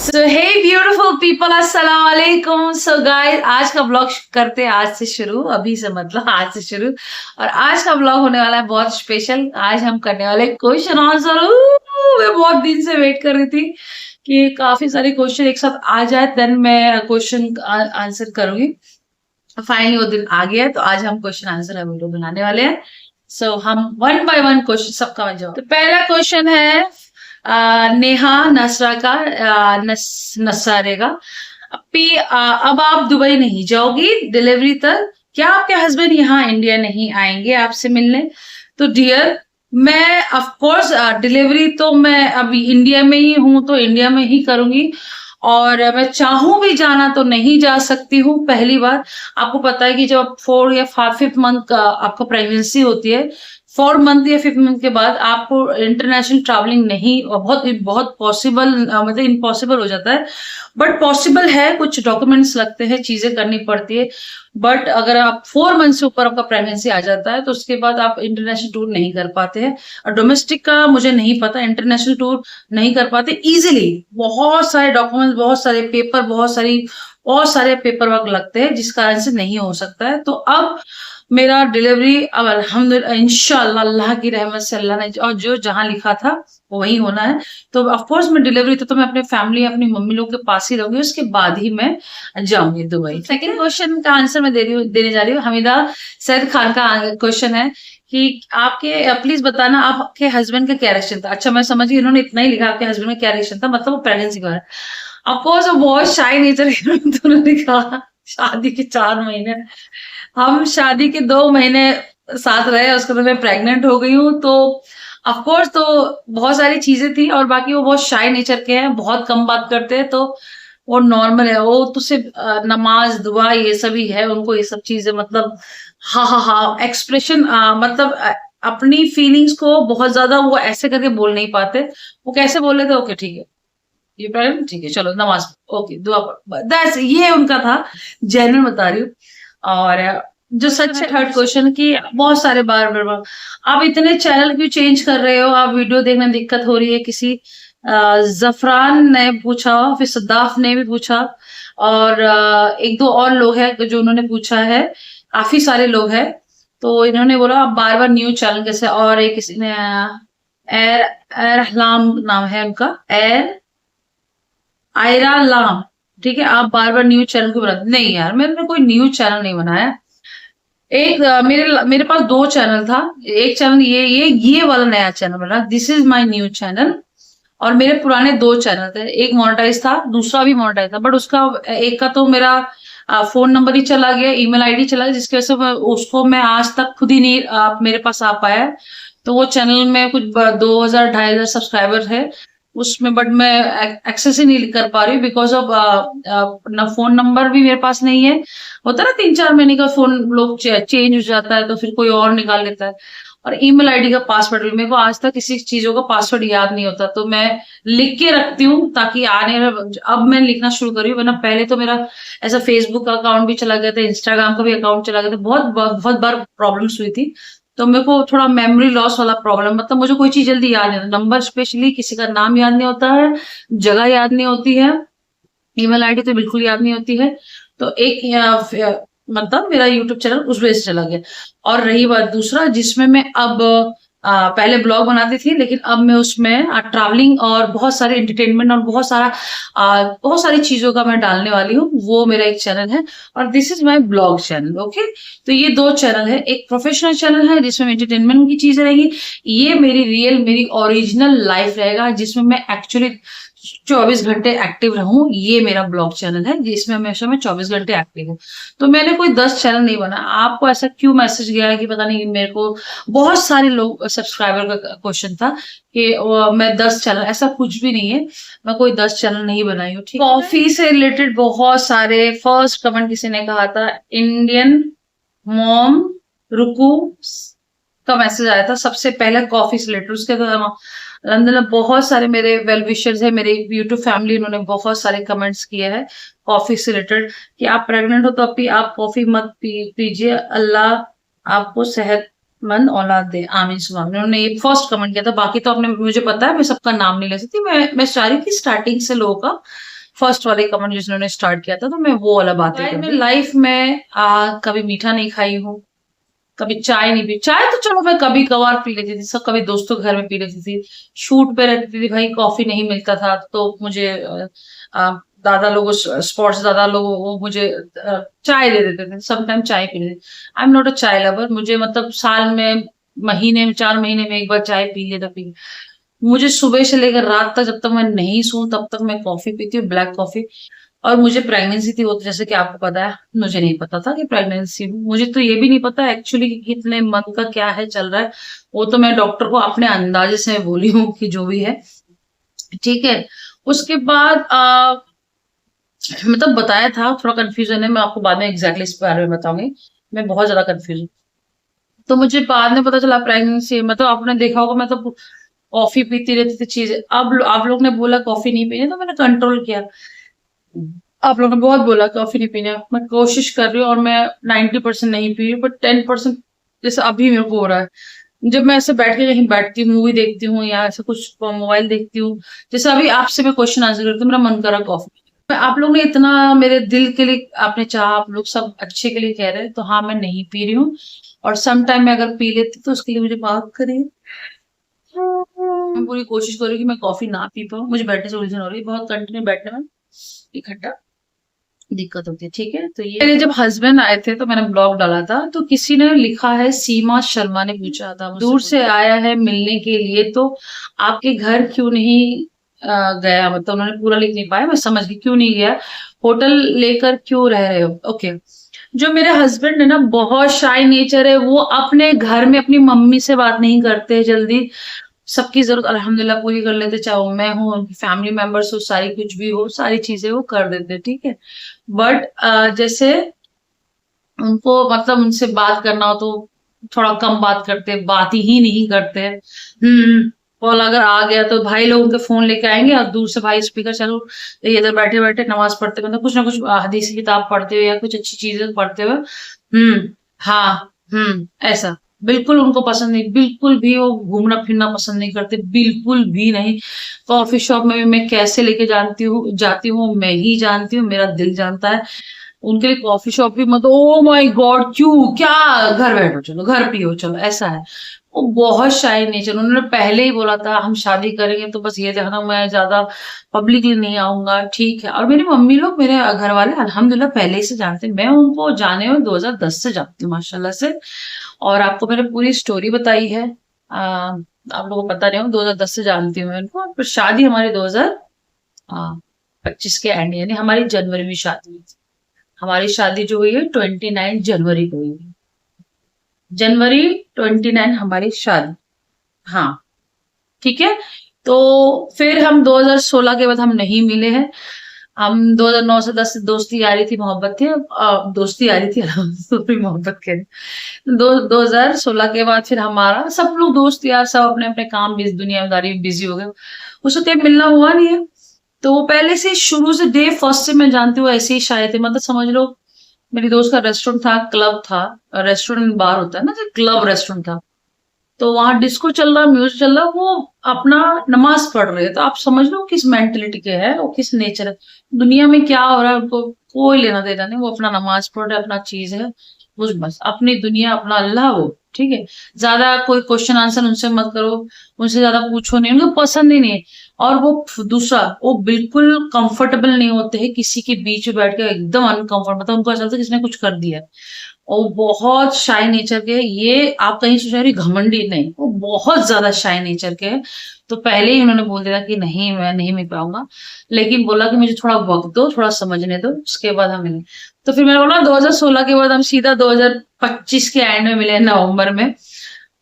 सो हे beautiful people, अस्सलाम वालेकुम। So guys, आज का ब्लॉग करते हैं आज से शुरू, अभी से मतलब आज से शुरू। और आज का ब्लॉग होने वाला है बहुत स्पेशल। आज हम करने वाले क्वेश्चन आंसर। मैं बहुत दिन से वेट कर रही थी कि काफी सारे क्वेश्चन एक साथ आ जाए, देन मैं क्वेश्चन आंसर करूंगी। फाइनली वो दिन आ गया है, तो आज हम क्वेश्चन आंसर वीडियो बनाने वाले हैं। सो हम वन बाय वन क्वेश्चन सबका जवाब। तो पहला क्वेश्चन है नेहा नसरा का, नसारे का। अब आप दुबई नहीं जाओगी डिलीवरी तक, क्या आपके हस्बैंड यहाँ इंडिया नहीं आएंगे आपसे मिलने? तो डियर, मैं ऑफ कोर्स डिलीवरी तो मैं अभी इंडिया में ही हूँ, तो इंडिया में ही करूंगी। और मैं चाहूं भी जाना तो नहीं जा सकती हूँ। पहली बार आपको पता है कि जब 4 या 5th मंथ का आपका प्रेगनेंसी होती है, 4 मंथ या 5th मंथ के बाद आपको इंटरनेशनल ट्रैवलिंग नहीं, बहुत बहुत पॉसिबल मतलब इम्पॉसिबल हो जाता है। बट पॉसिबल है, कुछ डॉक्यूमेंट्स लगते हैं, चीजें करनी पड़ती है। बट अगर आप 4 मंथ से ऊपर आपका प्रेगनेंसी आ जाता है, तो उसके बाद आप इंटरनेशनल टूर नहीं कर पाते हैं। और डोमेस्टिक का मुझे नहीं पता, इंटरनेशनल टूर नहीं कर पाते इजीली। बहुत सारे डॉक्यूमेंट्स, बहुत सारे पेपर, बहुत सारे पेपर वर्क लगते हैं, जिस कारण से नहीं हो सकता है। तो अब मेरा डिलीवरी अब अल्हम्दुलिल्लाह इंशाअल्लाह अल्लाह की रहमत से, अल्लाह ने और जो जहां लिखा था वो वही होना है। तो ऑफ कोर्स मैं डिलीवरी तो मैं अपने फैमिली, अपनी मम्मी लोग के पास ही रहूंगी, उसके बाद ही मैं जाऊंगी दुबई। सेकंड क्वेश्चन का आंसर मैं देने जा रही हूँ। हमीदा सैद खान का क्वेश्चन है कि आपके प्लीज बताना आपके हस्बैंड का क्या रिएक्शन था। अच्छा, मैं समझ गई, इन्होंने इतना ही लिखा आपके हस्बैंड का क्या रिएक्शन था, मतलब वो प्रेगनेंसी का है। ऑफकोर्स वो बहुत शाय नेचर के उन्होंने कहा शादी के 4 महीने, हम शादी के 2 महीने साथ रहे, उसके बाद मैं प्रेग्नेंट हो गई हूँ। तो ऑफकोर्स तो बहुत सारी चीजें थी, और बाकी वो बहुत शाय नेचर के हैं, बहुत कम बात करते हैं। तो वो नॉर्मल है, वो तो सिर्फ नमाज दुआ ये सब ही है उनको, ये सब चीजें मतलब हाँ हाँ हाँ एक्सप्रेशन, मतलब अपनी फीलिंग्स को बहुत ज्यादा वो ऐसे करके बोल नहीं पाते। वो कैसे बोल लेते, ओके ठीक है ये प्रॉब्लम, ठीक है चलो नमाज, ओके दुआ पढ़ो, दैट्स ये उनका था। जेन्युइन बता रही हूँ। और जो सच है, थर्ड क्वेश्चन की बहुत सारे बार आप इतने चैनल क्यों चेंज कर रहे हो, आप वीडियो देखने में दिक्कत हो रही है किसी? जफरान ने पूछा, फिर सद्दाफ ने भी पूछा, और एक दो और लोग हैं जो उन्होंने पूछा है, काफी सारे लोग हैं। तो इन्होंने बोला आप बार बार न्यू चैनल कैसे, और एक किसी ने एर एरहलाम नाम है उनका, आयरा लाम, ठीक है, आप बार बार न्यू चैनल क्यों बनाते? नहीं यार, मैंने कोई न्यू चैनल नहीं बनाया। एक मेरे मेरे पास 2 चैनल था। एक चैनल ये वाला नया चैनल बना, this is my new channel. और मेरे पुराने 2 चैनल थे, एक मोनेटाइज था, दूसरा भी मोनेटाइज था। बट उसका एक का तो मेरा फोन नंबर ही चला गया, ईमेल आईडी चला गया, जिसकी वजह से उसको मैं आज तक खुद ही नहीं मेरे पास आ पाया है। तो वो चैनल में कुछ 2000 2500 सब्सक्राइबर है उसमें, बट मैं एक्सेस ही नहीं कर पा रही बिकॉज ऑफ ना फोन नंबर भी मेरे पास नहीं है। होता है ना 3-4 महीने का फोन लोग चेंज हो जाता है, तो फिर कोई और निकाल लेता है। और ईमेल आईडी का पासवर्ड भी मेरे को आज तक किसी चीजों का पासवर्ड याद नहीं होता, तो मैं लिख के रखती हूँ ताकि आने, अब मैं लिखना शुरू करी हूँ, वरना पहले तो मेरा ऐसा फेसबुक का अकाउंट भी चला गया था, इंस्टाग्राम का भी अकाउंट चला गया था, बहुत बहुत बार प्रॉब्लम्स हुई थी। तो मेरे को थोड़ा मेमोरी लॉस वाला प्रॉब्लम, मतलब मुझे कोई चीज जल्दी याद नहीं होता, नंबर स्पेशली किसी का नाम याद नहीं होता है, जगह याद नहीं होती है, ईमेल आईडी तो बिल्कुल याद नहीं होती है। तो एक मतलब मेरा यूट्यूब चैनल उस वजह से चला गया। और रही बात दूसरा, जिसमें मैं अब पहले ब्लॉग बनाती थी, लेकिन अब मैं उसमें ट्रैवलिंग और बहुत सारे एंटरटेनमेंट और बहुत सारी चीजों का मैं डालने वाली हूँ। वो मेरा एक चैनल है, और this is my blog channel. Okay, तो ये 2 चैनल है। एक प्रोफेशनल चैनल है जिसमें एंटरटेनमेंट की चीजें रहेगी, ये मेरी ओरिजिनल लाइफ रहेगा, जिसमें मैं एक्चुअली 24 घंटे एक्टिव रहूं। ये मेरा ब्लॉग चैनल है जिसमें हमेशा मैं 24 घंटे एक्टिव हूँ। तो मैंने कोई 10 चैनल नहीं बना। आपको ऐसा क्यों मैसेज गया है कि पता नहीं, मेरे को बहुत सारे लोग सब्सक्राइबर का क्वेश्चन था कि मैं 10 चैनल, ऐसा कुछ भी नहीं है, मैं कोई 10 चैनल नहीं बनाई हूँ। ठीक, कॉफी से रिलेटेड बहुत सारे, फर्स्ट कमेंट किसी ने कहा था इंडियन मॉम रुकू का मैसेज आया था सबसे पहले कॉफी से रिलेटेड। उसके बाद अलहमदुलिल्लाह बहुत सारे मेरे वेल विशर्स है, मेरे यूट्यूब फैमिली, उन्होंने बहुत सारे कमेंट्स किए हैं कॉफी से रिलेटेड कि आप प्रेग्नेंट हो तो अभी आप कॉफी मत पीजिए, अल्लाह आपको सेहतमंद औलाद दे, आमीन सुबह। उन्होंने ये फर्स्ट कमेंट किया था। बाकी तो आपने, मुझे पता है मैं सबका नाम नहीं ले सकती, मैं चाह रही थी स्टार्टिंग से लोगों का फर्स्ट वाले कमेंट जिन्होंने स्टार्ट किया था, तो मैं वो वाला बात है। मैं लाइफ में कभी मीठा नहीं खाई हूँ, कभी चाय नहीं पी। चाय तो चलो मैं कभी कभार पी लेती थी, सब कभी दोस्तों के घर में पी लेती थी। शूट पे रहती थी भाई, कॉफी नहीं मिलता था तो मुझे दादा लोग, स्पोर्ट्स दादा लोग वो मुझे चाय दे देते थे, समटाइम चाय पी लेती। आई एम नॉट अ चाय लवर, मुझे मतलब साल में महीने में 4 महीने में एक बार चाय पी ले तो पी। मुझे सुबह से लेकर रात तक, जब तक मैं नहीं सोऊं तब तक मैं कॉफी पीती हूँ, ब्लैक कॉफी। और मुझे प्रेगनेंसी थी, वो तो जैसे कि आपको पता है, मुझे नहीं पता था कि प्रेगनेंसी, मुझे तो ये भी नहीं पता एक्चुअली कि कितने मंथ का क्या है चल रहा है। वो तो मैं डॉक्टर को अपने अंदाजे से बोली हूँ कि जो भी है ठीक है। उसके बाद मतलब बताया था, थोड़ा कंफ्यूजन है, मैं आपको बाद में एग्जैक्टली इस बारे में बताऊंगी। मैं बहुत ज्यादा कंफ्यूज हूँ। तो मुझे बाद में पता चला प्रेगनेंसी, मतलब आपने देखा होगा मैं तो कॉफी पीती रहती थी चीजें। अब आप लोग ने बोला कॉफी नहीं पीनी, तो मैंने कंट्रोल किया। आप लोगों ने बहुत बोला कॉफी नहीं पीना, मैं कोशिश कर रही हूँ और मैं 90% नहीं पी रही हूँ, बट 10% जैसे अभी मेरे को हो रहा है। जब मैं ऐसे बैठ के कहीं बैठती हूँ, मूवी देखती हूँ या ऐसे कुछ मोबाइल देखती हूँ, जैसे अभी आपसे मैं क्वेश्चन आंसर करती हूँ, मेरा मन करा कॉफी। आप लोग ने इतना मेरे दिल के लिए आपने चाहा, आप लोग सब अच्छे के लिए कह रहे हैं, तो हाँ मैं नहीं पी रही हूँ। और सम टाइम मैं अगर पी लेती तो उसके लिए मुझे माफ करिए। मैं पूरी कोशिश कर रही हूँ कि मैं कॉफी ना पी पाऊँ, मुझे बैठने से उलझन हो रही है बहुत, कंटिन्यू बैठने में इकट्ठा दिक्कत होती है, ठीक है। तो ये मेरे जब हस्बैंड आए थे तो मैंने ब्लॉग डाला था, तो किसी ने लिखा है, सीमा शर्मा ने पूछा था, दूर से आया है मिलने के लिए, तो आपके घर क्यों नहीं गया, मतलब उन्होंने पूरा लिख नहीं पाया, मैं समझ गई क्यों नहीं गया, होटल लेकर क्यों रह रहे हो। ओके, जो मेरे हस्बैंड है ना, बहुत शाय नेचर है, वो अपने घर में अपनी मम्मी से बात नहीं करते जल्दी। सबकी जरूरत अल्हम्दुलिल्लाह पूरी कर लेते, चाहे वो मैं हूँ, फैमिली मेंबर्स हो, सारी कुछ भी हो, सारी चीजें वो कर देते, ठीक है। बट जैसे उनको मतलब उनसे बात करना हो तो थोड़ा कम बात करते, बात ही नहीं करते हैं। कॉल अगर आ गया तो भाई लोग उनके फोन लेके आएंगे और दूर से भाई स्पीकर चलो, ये इधर बैठे बैठे नमाज पढ़ते, मतलब कुछ ना कुछ हदीस की किताब पढ़ते हुए या कुछ अच्छी चीजें पढ़ते हुए, हाँ, ऐसा बिल्कुल उनको पसंद नहीं, बिल्कुल भी वो घूमना फिरना पसंद नहीं करते, बिल्कुल भी नहीं। कॉफी शॉप में भी मैं कैसे लेके जाती हूँ मैं ही जानती हूँ, मेरा दिल जानता है। उनके लिए कॉफी शॉप भी मतलब ओ माय गॉड क्यों, क्या, घर बैठो चलो, घर पियो चलो, ऐसा है। वो बहुत शाय नेचर, उन्होंने पहले ही बोला था हम शादी करेंगे तो बस ये देखना मैं ज्यादा पब्लिकली नहीं आऊंगा, ठीक है। और मेरी मम्मी लोग, मेरे घर वाले अल्हम्दुलिल्लाह पहले ही से जानते हैं, मैं उनको जाने में 2010 से जानती हूँ माशाल्लाह से। और आपको मैंने पूरी स्टोरी बताई है, आप लोगों को पता नहीं हो, 2010 से जानती हूँ मैं उनको। पर शादी हमारी 2025 के एंड, यानी हमारी जनवरी में शादी हुई थी। हमारी शादी जो हुई है 29 जनवरी को हुई है, जनवरी 29 हमारी शादी, हाँ, ठीक है। तो फिर हम 2016 के बाद हम नहीं मिले हैं। हम 2009 से 10 से दोस्ती यारी थी, मोहब्बत थी, दोस्ती यारी थी फिर मोहब्बत के 2016 के बाद फिर हमारा, सब लोग दोस्त यार सब अपने अपने काम दुनियादारी में बिजी हो गए, उसको कहीं मिलना हुआ नहीं है। तो वो पहले से शुरू से डे फर्स्ट से मैं जानती हूँ ऐसे ही शायद थे, मतलब समझ लो मेरी दोस्त का रेस्टोरेंट था, क्लब था, रेस्टोरेंट बार होता है ना, तो क्लब रेस्टोरेंट था। तो वहां डिस्को चल रहा, म्यूजिक चल रहा, वो अपना नमाज पढ़ रहे हैं, तो आप समझ लो किस मेंटेलिटी के है, वो किस नेचर है, दुनिया में क्या हो रहा है उनको कोई लेना देना नहीं, वो अपना नमाज पढ़ रहे, अपना चीज है, बस अपनी दुनिया, अपना अल्लाह, वो ठीक है। ज्यादा कोई क्वेश्चन आंसर उनसे मत करो, उनसे ज्यादा पूछो नहीं, उनको पसंद ही नहीं है। और वो दूसरा, वो बिल्कुल कंफर्टेबल नहीं होते हैं किसी के बीच में बैठ के, एकदम अनकंफर्टेबल, मतलब उनको ऐसा लगता है किसी ने कुछ कर दिया है। और बहुत शाय नेचर के, ये आप कहीं सोच रहे घमंडी नहीं, वो बहुत ज्यादा शाय नेचर के हैं। तो पहले ही उन्होंने बोल दिया कि नहीं मैं नहीं मिल पाऊंगा, लेकिन बोला कि मुझे थोड़ा वक्त दो, थोड़ा समझने दो, उसके बाद हम मिले। तो फिर मैंने बोला 2016 के बाद हम सीधा 2025 के एंड में मिले, नवंबर में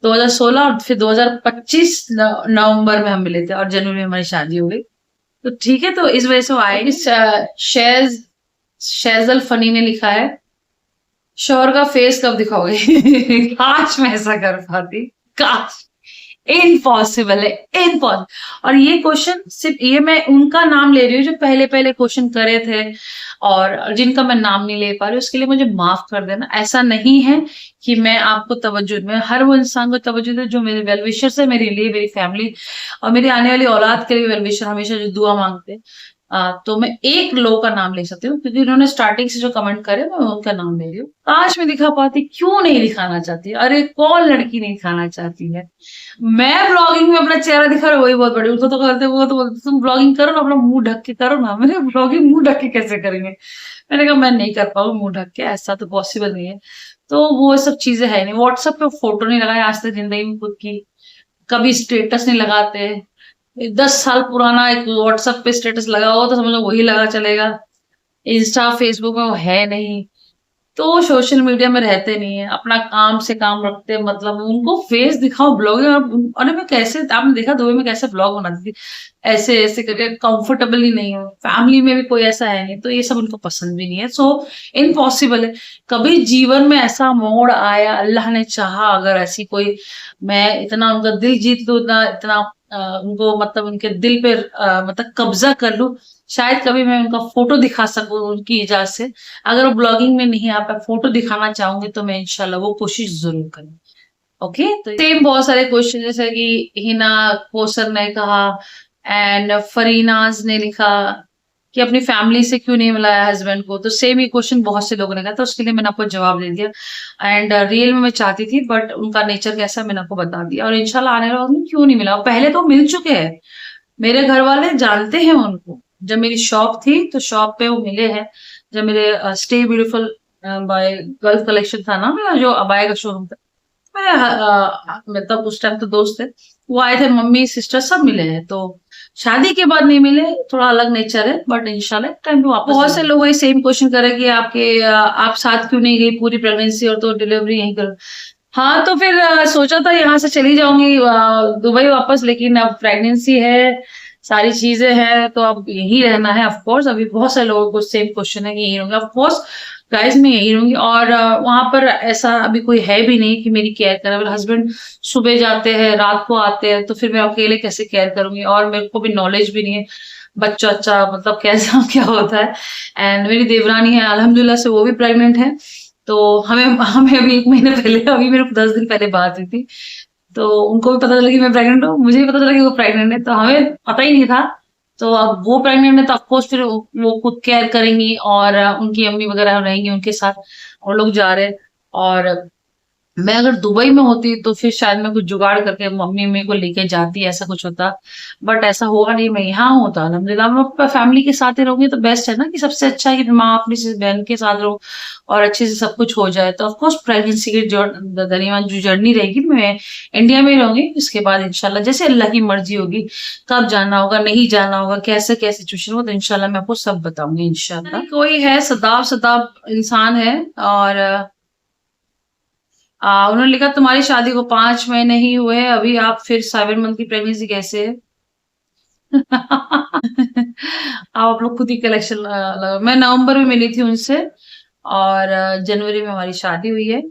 2016, और फिर 2025 नवंबर में हम मिले थे, और जनवरी में हमारी शादी हो गई। तो ठीक है, तो इस वजह से वो आए। शेजल फनी ने लिखा है, शोहर का फेस कब दिखाओगे काश मैं ऐसा कर पाती, काश, इम्पॉसिबल है, इम्पॉसिबल। और ये क्वेश्चन सिर्फ ये मैं उनका नाम ले रही हूँ जो पहले पहले क्वेश्चन करे थे, और जिनका मैं नाम नहीं ले पा रही, उसके लिए मुझे माफ कर देना। ऐसा नहीं है कि मैं आपको तवज्जो, मैं हर वो इंसान को तवज्जो दे जो मेरे वेल विशर्स है, मेरे लिए, मेरी फैमिली और मेरी आने वाली औलाद के लिए वेल विशर, हमेशा जो दुआ मांगते हैं। तो मैं एक लोग का नाम ले सकती हूँ क्योंकि उन्होंने स्टार्टिंग से जो कमेंट करे मैं उनका नाम ले रही हूँ। काश मैं दिखा पाती, क्यों नहीं दिखाना चाहती? अरे कौन लड़की नहीं दिखाना चाहती है? मैं ब्लॉगिंग में अपना चेहरा दिखा रहा हूँ, वही बहुत बड़ी। वो तो करते, वो तो बोलते तुम ब्लॉगिंग करो ना, अपना मुंह ढक के करो ना। मैंने ब्लॉगिंग मुंह ढक के कैसे करेंगे? मैंने कहा मैं नहीं कर पाऊंगा मुंह ढक के, ऐसा तो पॉसिबल नहीं है। तो वो सब चीजें है नहीं। व्हाट्सएप पे फोटो नहीं लगाए आज तक जिंदगी में खुद की, कभी स्टेटस नहीं लगाते। 10 साल पुराना एक व्हाट्सएप पे स्टेटस लगा हो तो समझो वही लगा चलेगा। इंस्टा फेसबुक में वो है नहीं, तो सोशल मीडिया में रहते नहीं है, अपना काम से काम रखते हैं। मतलब उनको फेस दिखाओ ब्लॉगिंग। अरे मैं कैसे, आपने देखा दुबई में कैसे ब्लॉग बनाती थी, ऐसे ऐसे करके, कंफर्टेबल ही नहीं हो। फैमिली में भी कोई ऐसा है नहीं, तो ये सब उनको पसंद भी नहीं है। सो इम्पॉसिबल है। कभी जीवन में ऐसा मोड़ आया, अल्लाह ने चाहा, अगर ऐसी कोई, मैं इतना उनका दिल जीत लूं, इतना इतना उनको, मतलब उनके दिल पे मतलब कब्जा कर लूं, शायद कभी मैं उनका फोटो दिखा सकूं उनकी इजाजत से। अगर वो ब्लॉगिंग में नहीं आप फोटो दिखाना चाहूंगी तो मैं इंशाल्लाह वो कोशिश जरूर करूँ। ओके, तो सेम बहुत सारे क्वेश्चन, जैसे कि हिना कोसर ने कहा एंड फरीनाज ने लिखा कि अपनी फैमिली से क्यों नहीं मिलाया हस्बैंड को। तो सेम ही क्वेश्चन बहुत से लोगों ने कहा, तो उसके लिए मैंने आपको जवाब दे दिया। एंड रियल में मैं चाहती थी, बट उनका नेचर कैसा मैंने आपको बता दिया। और इंशाल्लाह आने वाले में क्यों नहीं मिला, पहले तो मिल चुके हैं, मेरे घर वाले जानते हैं उनको। जब मेरी शॉप थी तो शॉप पे वो मिले हैं। जब मेरे stay beautiful by girls collection था ना, मेरा जो अबाया का शोरूम था, मेरे मतलब उस टाइम तो दोस्त थे, वो आए थे, मम्मी सिस्टर सब मिले हैं। तो शादी के बाद नहीं मिले, थोड़ा अलग नेचर है, बट इंशाल्लाह टाइम पे वापस। बहुत से लोग वही सेम क्वेश्चन करे कि आपके आप साथ क्यों नहीं गई पूरी प्रेगनेंसी, और तो डिलीवरी यहीं कर। हाँ, तो फिर सोचा था यहाँ से चली जाऊंगी दुबई वापस, लेकिन अब प्रेगनेंसी है, सारी चीजें हैं, तो अब यही रहना है। ऑफ कोर्स अभी बहुत सारे लोगों को सेम क्वेश्चन है कि यही रहूंगी। ऑफ कोर्स गाइस मैं यही रहूंगी। और वहां पर ऐसा अभी कोई है भी नहीं कि मेरी केयर करे। मेरे हस्बैंड सुबह जाते हैं, रात को आते हैं, तो फिर मैं अकेले कैसे केयर करूंगी? और मेरे को भी नॉलेज भी नहीं है बच्चा अच्छा मतलब कैसा क्या होता है। एंड मेरी देवरानी है अल्हम्दुलिल्लाह से, वो भी प्रेग्नेंट है। तो हमें हमें अभी 1 महीने पहले, अभी मेरे को 10 दिन पहले बात हुई थी, तो उनको भी पता चला कि मैं प्रेग्नेंट हूँ, मुझे भी पता चला कि वो प्रेग्नेंट है, तो हमें पता ही नहीं था। तो अब वो प्रेग्नेंट है तो ऑफकोर्स फिर वो खुद केयर करेंगी, और उनकी अम्मी वगैरह रहेंगी उनके साथ। और लोग जा रहे हैं। और मैं अगर दुबई में होती तो फिर शायद मैं कुछ जुगाड़ करके मम्मी मेरे को लेके जाती, ऐसा कुछ होता। बट ऐसा हुआ नहीं, मैं यहाँ हूँ तो अल्हम्दुलिल्लाह। मैं अपनी फैमिली के साथ ही रहूंगी तो बेस्ट है ना, कि सबसे अच्छा है कि माँ अपनी बहन के साथ रहो और अच्छे से सब कुछ हो जाए। तो ऑफकोर्स प्रेगनेंसी की दरमियान जो जर्नी रहेगी, मैं इंडिया में ही रहूंगी। इसके बाद इंशाल्लाह जैसे अल्लाह की मर्जी होगी, कब जाना होगा, नहीं जाना होगा, कैसे कैसे सिचुएशन हो, तो इंशाल्लाह मैं आपको सब बताऊंगी इंशाल्लाह। कोई है सदाब सदाब इंसान है, और उन्होंने लिखा तुम्हारी शादी को 5 महीने ही हुए हैं, अभी आप फिर 7 मंथ की प्रेगनेंसी कैसे है? आप लोग खुद ही कलेक्शन लगा। मैं नवंबर में मिली थी उनसे, और जनवरी में हमारी शादी हुई है।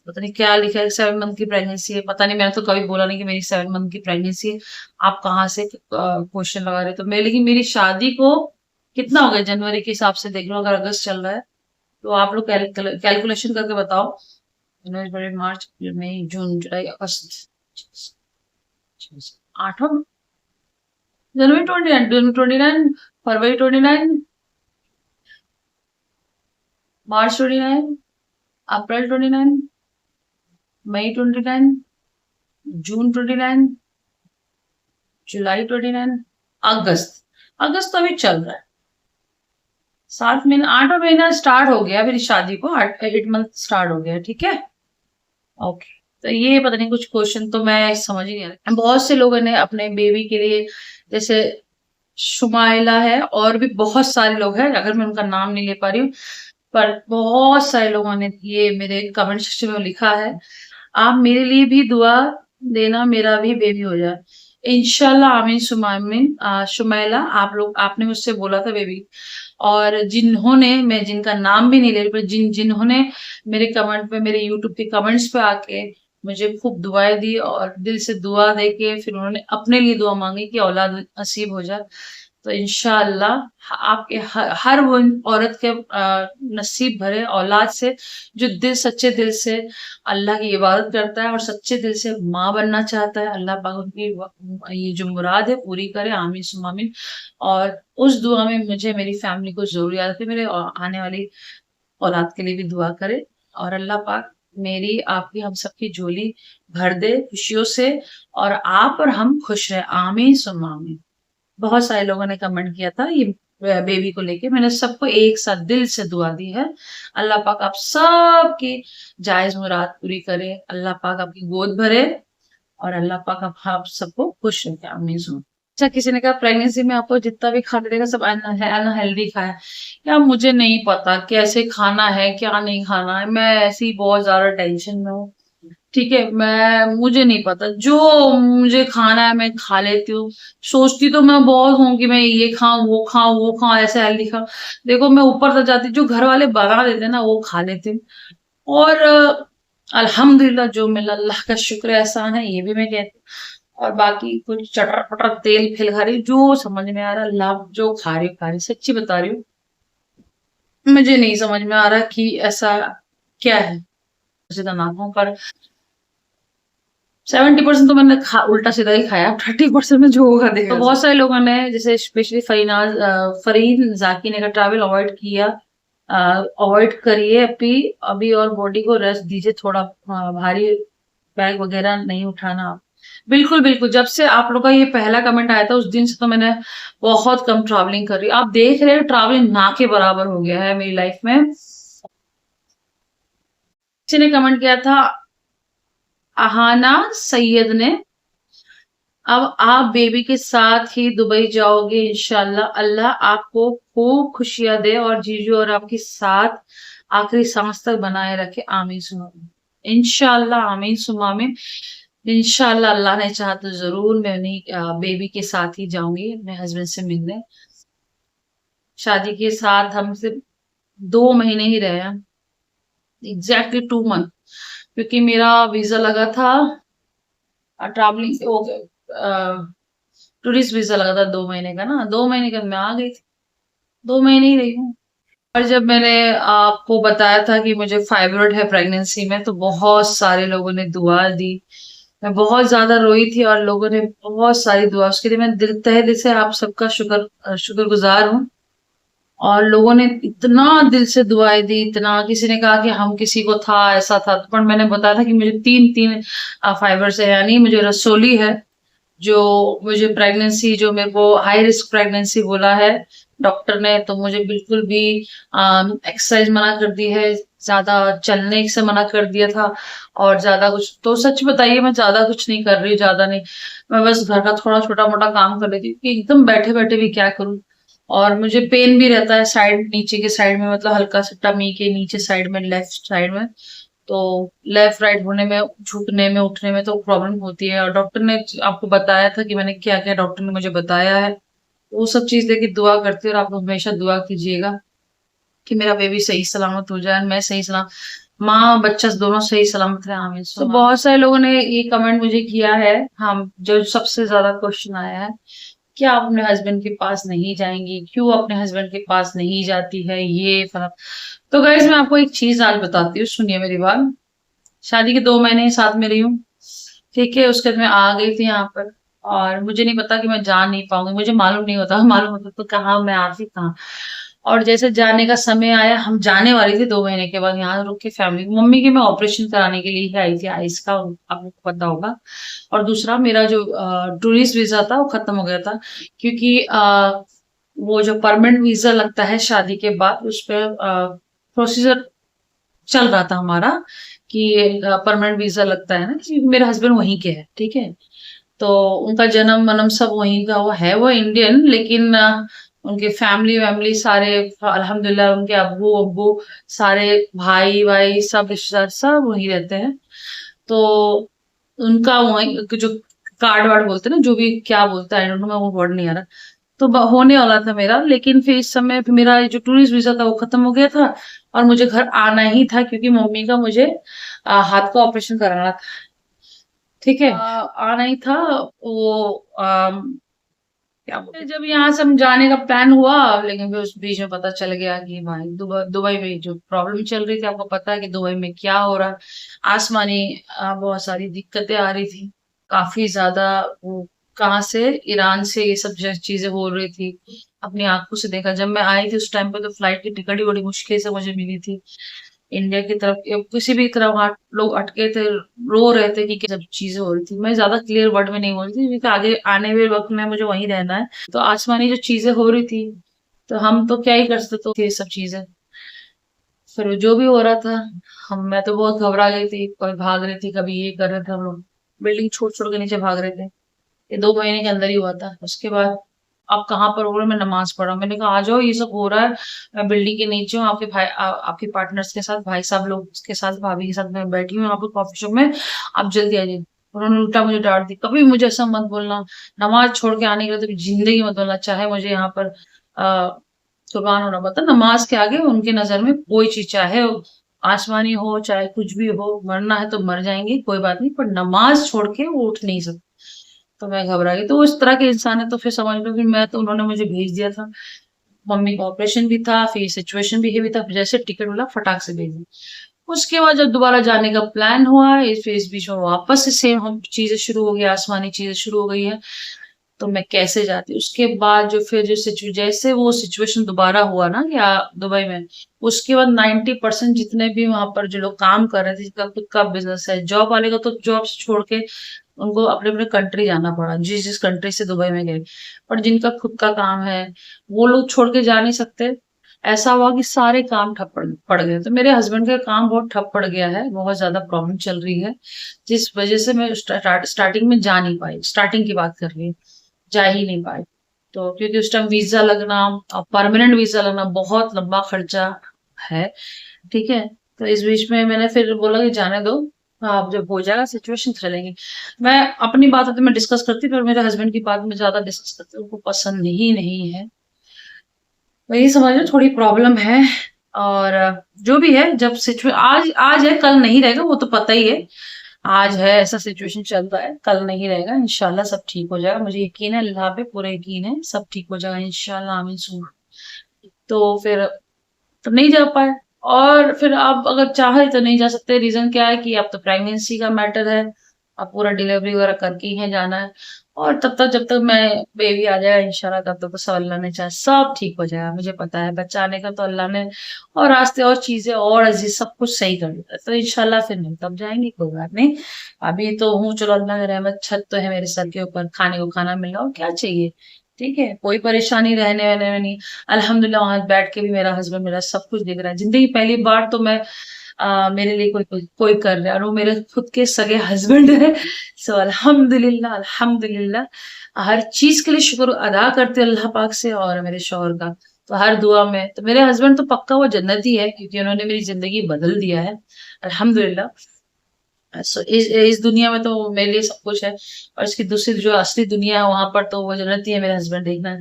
पता नहीं क्या लिखा है, 7 मंथ की प्रेगनेंसी है, पता नहीं, मैंने तो कभी बोला नहीं कि मेरी 7 मंथ की प्रेगनेंसी है। आप कहाँ से क्वेश्चन लगा रहे हो? तो मैं, लेकिन मेरी शादी को कितना हो गया जनवरी के हिसाब से देख लो, अगर अगस्त चल रहा है तो आप लोग कैलकुलेशन करके बताओ। जनवरी फरवरी मार्च अप्रैल मई जून जुलाई अगस्त, 8 जनवरी 29, जून 29, फरवरी 29, मार्च 29, अप्रैल 29, मई 29, जून 29, जुलाई 29, अगस्त। अगस्त तो अभी चल रहा है, 7 महीना, 8वां महीना स्टार्ट हो गया मेरी शादी को, 8 मंथ स्टार्ट हो गया। ठीक है, ओके। तो ये पता नहीं कुछ क्वेश्चन तो मैं समझ ही नहीं आ रहा। बहुत से लोगों ने अपने बेबी के लिए, जैसे शुमाइला है, और भी बहुत सारे लोग हैं, अगर मैं उनका नाम नहीं ले पा रही हूँ, पर बहुत सारे लोगों ने ये मेरे कमेंट सेक्शन में लिखा है, आप मेरे लिए भी दुआ देना, मेरा भी बेबी हो जाए। इंशाल्लाह आमीन सुमा आमीन। शुमाइला, आप लोग, आपने मुझसे बोला था बेबी, और जिन्होंने, मैं जिनका नाम भी नहीं ले रही, पर जिन्होंने मेरे कमेंट पे, मेरे यूट्यूब के कमेंट्स पे आके मुझे खूब दुआएं दी, और दिल से दुआ दे के फिर उन्होंने अपने लिए दुआ मांगी कि औलाद नसीब हो जाए, तो इंशाअल्लाह आपके हर वो औरत के नसीब भरे औलाद से जो सच्चे दिल से अल्लाह की इबादत करता है और सच्चे दिल से माँ बनना चाहता है, अल्लाह पाक उनकी ये जो मुराद है पूरी करे, आमीन सुम्मा आमीन। और उस दुआ में मुझे मेरी फैमिली को जरूर याद रखे, मेरे आने वाली औलाद के लिए भी दुआ करे, और अल्लाह पाक मेरी आपकी हम सबकी झोली भर दे खुशियों से, और आप और हम खुश रहे, आमीन सुम्मा आमीन। बहुत सारे लोगों ने कमेंट किया था ये बेबी को लेके, मैंने सबको एक साथ दिल से दुआ दी है। अल्लाह पाक आप सबकी जायज मुराद पूरी करे, अल्लाह पाक आपकी गोद भरे, और अल्लाह पाक आप सबको खुश रखे, आमीन सुन। अच्छा, किसी ने कहा प्रेगनेंसी में आपको जितना भी खाना देगा सब अनहेल्दी खाया। या मुझे नहीं पता कैसे खाना है क्या नहीं खाना है, मैं ऐसी बहुत ज्यादा टेंशन में हूँ। ठीक है, मुझे नहीं पता, जो मुझे खाना है मैं खा लेती हूँ। सोचती तो मैं बहुत हूँ कि मैं ये खाऊं वो खाऊं वो खाऊं, ऐसे हेल्दी खाऊं। देखो मैं ऊपर तक जाती, जो घर वाले बना देते हैं ना वो खा लेती हूँ। और अल्हम्दुलिल्लाह जो मिला अल्लाह का शुक्र है, एहसान है, ये भी मैं कहती हूँ। और बाकी कुछ चटर पटर तेल फिल खा रही हूँ, जो समझ में आ रहा है अल्लाह, जो खा रही हूँ, सच्ची बता रही हूँ। मुझे नहीं समझ में आ रहा कि ऐसा क्या है। सीधा नाखून पर 70% तो मैंने उल्टा सीधा ही खाया, 30% में जो होगा देखा। तो बहुत सारे लोगों ने, जैसे स्पेशली फरीन जाकी ने ट्रैवल अवॉइड किया, अवॉइड करिए अभी अभी, और बॉडी को रेस्ट दीजिए थोड़ा, भारी बैग वगैरह नहीं उठाना आप। बिल्कुल बिल्कुल, जब से आप लोग का ये पहला कमेंट आया था उस दिन से तो मैंने बहुत कम ट्रैवलिंग कर रही हूँ। आप देख रहे हो ट्रैवलिंग ना के बराबर हो गया है मेरी लाइफ में। किसी ने कमेंट किया था, अहाना सैयद ने, अब आप बेबी के साथ ही दुबई जाओगे इंशाल्लाह, अल्लाह आपको खूब खुशियां दे और जीजू और आपके साथ आखिरी सांस तक बनाए रखे, आमीन सुमा आमीन। इंशाल्लाह आमीन सुमा आमीन। इंशाल्लाह अल्लाह ने चाहा तो जरूर मैं उन्हीं बेबी के साथ ही जाऊंगी अपने हस्बैंड से मिलने। शादी के साथ हम सिर्फ 2 महीने ही रहे हैं, एग्जैक्टली 2 मंथ, क्योंकि मेरा वीजा लगा था ट्रैवलिंग हो गए, टूरिस्ट वीजा लगा था 2 महीने का ना, 2 महीने के बाद मैं आ गई थी, 2 महीने ही रही हूँ। और जब मैंने आपको बताया था कि मुझे फाइब्रॉइड है प्रेगनेंसी में, तो बहुत सारे लोगों ने दुआ दी, मैं बहुत ज्यादा रोई थी, और लोगों ने बहुत सारी दुआ, उसके लिए मैं तहे दिल से आप सबका शुक्रगुजार हूँ। और लोगों ने इतना दिल से दुआएं दी, इतना, किसी ने कहा कि हम किसी को था ऐसा था, पर मैंने बताया था कि मुझे तीन तीन फाइबर से, यानी मुझे रसोली है, जो मुझे प्रेगनेंसी, जो मेरे को हाई रिस्क प्रेगनेंसी बोला है डॉक्टर ने, तो मुझे बिल्कुल भी एक्सरसाइज मना कर दी है, ज्यादा चलने से मना कर दिया था, और ज्यादा कुछ, तो सच बताइए मैं ज्यादा कुछ नहीं कर रही हूँ, ज्यादा नहीं, मैं बस घर का थोड़ा छोटा मोटा काम कर लेती हूँ कि एकदम बैठे बैठे भी क्या करूँ। और मुझे पेन भी रहता है साइड, नीचे के साइड में, मतलब हल्का सा टमी के नीचे साइड में, लेफ्ट साइड में, तो लेफ्ट राइट होने में, झुकने में, उठने में तो प्रॉब्लम होती है। और डॉक्टर ने आपको बताया था कि मैंने क्या क्या डॉक्टर ने मुझे बताया है, वो सब चीज लेके दुआ करती हूँ, और आप हमेशा दुआ कीजिएगा कि मेरा बेबी सही सलामत हो जाए, मैं सही सलामत, माँ बच्चा दोनों सही सलामत रहे, आमीन। तो बहुत सारे लोगों ने ये कमेंट मुझे किया है, हम जो सबसे ज्यादा क्वेश्चन आया है, क्या आप अपने हस्बैंड के पास नहीं जाएंगी, क्यों अपने हस्बैंड के पास नहीं जाती है, ये फला। तो गाइस मैं आपको एक चीज आज बताती हूँ, सुनिए मेरी बात। शादी के 2 महीने साथ में रही हूँ, ठीक है, उसके बाद मैं आ गई थी यहाँ पर, और मुझे नहीं पता कि मैं जा नहीं पाऊंगी, मुझे मालूम नहीं होता, मालूम होता तो कहाँ मैं आती कहाँ। और जैसे जाने का समय आया, हम जाने वाले थे 2 महीने के बाद, यहाँ रुक के फैमिली, मम्मी के मैं ऑपरेशन कराने के लिए ही आई थी आइस का, आपको पता होगा। और दूसरा मेरा जो टूरिस्ट वीजा था वो खत्म हो गया था, क्योंकि वो जो परमानेंट वीजा लगता है शादी के बाद, उस पर प्रोसीजर चल रहा था हमारा, कि परमानेंट वीजा लगता है ना, कि मेरे हस्बैंड वहीं के हैं, ठीक है, तो उनका जन्म वनम सब वहीं का, वो है वो इंडियन, लेकिन उनके फैमिली वैमिली सारे, अल्हम्दुलिल्लाह उनके अब्बू अब्बू सारे, भाई भाई सब रिश्तेदार सब वहीं रहते हैं। तो उनका वहीं जो कार्ड वार्ड बोलते हैं ना, जो भी क्या बोलता है, मैं वो वर्ड नहीं आ रहा, तो होने वाला था मेरा, लेकिन फिर इस समय फिर मेरा जो टूरिस्ट वीजा था वो खत्म हो गया था, और मुझे घर आना ही था, क्योंकि मम्मी का मुझे हाथ का ऑपरेशन कराना था, ठीक है, आना ही था। वो क्या बोलते जब यहाँ से हम जाने का प्लान हुआ, लेकिन फिर उस बीच में पता चल गया कि भाई दुबई में जो प्रॉब्लम चल रही थी, आपको पता है कि दुबई में क्या हो रहा है। आसमानी बहुत सारी दिक्कतें आ रही थी, काफी ज्यादा। वो कहाँ से, ईरान से ये सब चीजें हो रही थी। अपनी आंखों से देखा, जब मैं आई थी उस टाइम पे तो फ्लाइट की टिकट ही बड़ी मुश्किल से मुझे मिली थी इंडिया की तरफ, या किसी भी तरफ। वहाँ लोग अटके थे, रो रहे थे कि क्या सब चीजें हो रही थी। मैं ज्यादा क्लियर वर्ड में नहीं बोल रही थी क्योंकि आगे आने वाले वक्त में मुझे वहीं रहना है। तो आसमानी जो चीजें हो रही थी, तो हम तो क्या ही कर सकते, तो ये सब चीजें फिर जो भी हो रहा था, मैं तो बहुत घबरा गई थी। कोई भाग रही थी, कभी ये कर रहे थे, हम लोग बिल्डिंग छोड़ छोड़ के नीचे भाग रहे थे। ये 2 महीने के अंदर ही हुआ था। उसके बाद आप कहाँ पर हो रहे, मैं नमाज पढ़ा, मैंने कहा आ जाओ, ये सब हो रहा है, मैं बिल्डिंग के नीचे हूँ, आपके भाई आपके पार्टनर्स के साथ, भाई साहब लोग के साथ, भाभी के साथ मैं बैठी हूँ यहाँ पर कॉफी शॉप में, आप जल्दी आ जाइए। उन्होंने उल्टा मुझे डांट दी, कभी मुझे ऐसा मत बोलना, नमाज छोड़ के आने के लिए तो जिंदगी मत बोलना, चाहे मुझे यहाँ पर कुर्बान होना पड़ता। नमाज के आगे उनकी नजर में कोई चीज, चाहे आसमानी हो चाहे कुछ भी हो, मरना है तो मर जाएंगे, कोई बात नहीं, पर नमाज छोड़ के वो उठ नहीं सकते। तो मैं घबरा गई। तो उस तरह के इंसान है, तो फिर समझ लो कि मैं तो, उन्होंने मुझे भेज दिया था। मम्मी का ऑपरेशन भी था, फिर सिचुएशन भी हेवी था, जैसे टिकट मिला फटाक से भेज दिया। उसके बाद जब दोबारा जाने का प्लान हुआ, इस बीच में वापस से सेम हम चीजें शुरू हो गई, आसमानी चीजें शुरू हो गई है। तो मैं कैसे जाती, उसके बाद जो फिर जो जैसे वो सिचुएशन दोबारा हुआ ना या दुबई में, उसके बाद 90% जितने भी वहां पर जो लोग काम कर रहे थे, जिनका खुद का बिजनेस है, जॉब वाले का तो जॉब छोड़ के उनको अपने अपने कंट्री जाना पड़ा, जिस जिस कंट्री से दुबई में गए। पर जिनका खुद का काम है, वो लोग छोड़ के जा नहीं सकते। ऐसा हुआ कि सारे काम ठप पड़ गए। तो मेरे हस्बैंड का काम बहुत ठप पड़ गया है, बहुत ज्यादा प्रॉब्लम चल रही है, जिस वजह से मैं स्टार्टिंग में जा नहीं पाई। स्टार्टिंग की बात कर रही हूँ, जा ही नहीं पाई। तो क्योंकि उस टाइम वीजा लगना और परमानेंट वीजा लगना बहुत लंबा खर्चा है, ठीक है। तो इस बीच में मैंने फिर बोला कि जाने दो, आप जब हो जाएगा सिचुएशन चलेंगे। मैं अपनी बात होती मैं डिस्कस करती, पर मेरे हस्बैंड की बात में ज्यादा डिस्कस करती, उनको पसंद ही नहीं है। वही समझ लो थोड़ी प्रॉब्लम है। और जो भी है, जब सिचुएशन आज आज है कल नहीं रहेगा, वो तो पता ही है। आज है ऐसा सिचुएशन चल रहा है, कल नहीं रहेगा, इंशाल्लाह सब ठीक हो जाएगा। मुझे यकीन है, अल्लाह पे पूरा यकीन है, सब ठीक हो जाएगा इंशाल्लाह, आमीन सूर। तो फिर तो नहीं जा पाए। और फिर आप अगर चाहे तो नहीं जा सकते। रीजन क्या है कि अब तो प्रेगनेंसी का मैटर है, अब पूरा डिलीवरी वगैरह करके ही है जाना है। और तब तक जब तक मैं बेबी आ जाएगा इंशाल्लाह, तब तक तो सब अल्लाह ने चाहे सब ठीक हो जाएगा। मुझे पता है बच्चा आने का तो अल्लाह ने और रास्ते और चीजें और अजीज सब कुछ सही कर देता है, तो इंशाल्लाह फिर नहीं तब जाएंगे, कोई बात नहीं। अभी तो हूँ, चलो अल्लाह की रहमत, छत तो है मेरे सर के ऊपर, खाने को खाना मिल रहा, और क्या चाहिए। ठीक है, कोई परेशानी रहने वाले में नहीं। अल्हम्दुलिल्लाह वहां बैठ के भी मेरा हस्बैंड मेरा सब कुछ देख रहा है। जिंदगी पहली बार तो मैं मेरे लिए कोई कर रहा है, और वो मेरे खुद के सगे हस्बैंड है। सो अल्हम्दुलिल्लाह अल्हम्दुलिल्लाह, हर चीज के लिए शुक्र अदा करते हैं अल्लाह पाक से और मेरे शौहर का। तो हर दुआ में तो मेरे हस्बैंड तो पक्का वो जन्नती है, क्योंकि उन्होंने मेरी जिंदगी बदल दिया है अल्हम्दुलिल्लाह। सो इस दुनिया में तो मेरे लिए सब कुछ है, और इसकी दूसरी जो असली दुनिया है, वहां पर तो वो जन्नती है मेरे हस्बैंड, देखना है,